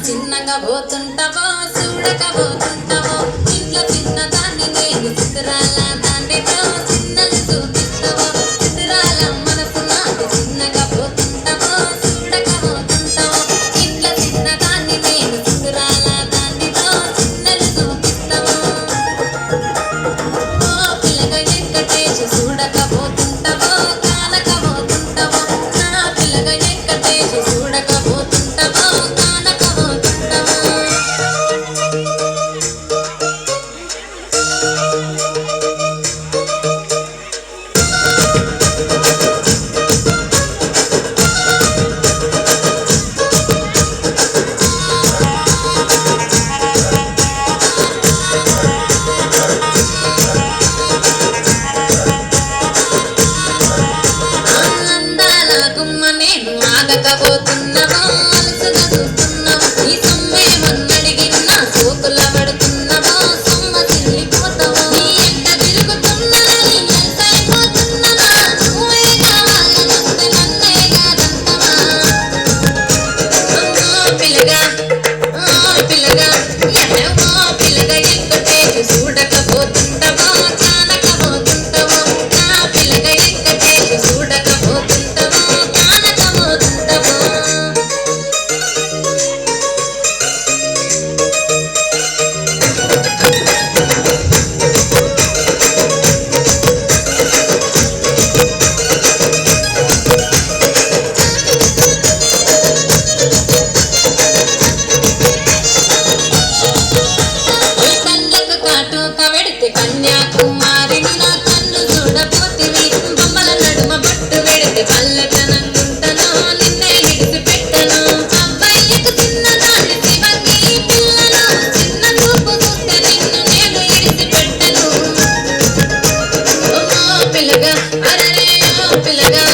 చిన్నగా పోతుంటావో చూడకపోతుంటావో ఇంట్లో చిన్న దాన్ని నేను చిత్రాల దానితో చిన్నలు చూపిస్తావో చిత్రాల మనసు నాకు చిన్నగా పోతుంటావో చూడకపోతుంటావో ఇంట్లో చిన్న దాన్ని నేను చిత్రాల దానితో చిన్నలు చూపిస్తావో ఓ పిల్లగా వెంకటేష్ చూడకపోతుంటావో కానకపోతుంటావో నా పిల్లగా వెంకటేష్ చూడకపోతుంటావో నేను ఆగకపోతున్నావో అలసగా చూస్తున్నావో ఈ సొమ్మే మొన్నడిగిన్నా సోకుల పడుతున్నావో సొమ్మ తిల్లిపోతావో నీ ఎంట తిరుగుతున్నదని ఎంతైపోతున్నదా నువ్వే కావాలనంత నన్నే కాదంతవా పిల్లగా పిల్లగా పిల్లగా ఎంకటేసి చూడకపోతుంటావో కానకపోతుంటావో నా పిల్లగా ఎంకటేసి చూడకపోతుంటావో కన్యాకుమారిని నా కన్ను చూడపోతివి బొమ్మల నడుమ బొట్టు పెడితే పల్లెటనంటుంటను నిన్నే విడిచి పెట్టను అబ్బాయికు చిన్నదాన్ని శివంగి పిల్లను చిన్న చూపు చూస్తే నిన్ను నేను ఇడిచి పెట్టను ఓ పిల్లగా అరే ఓ పిల్లగా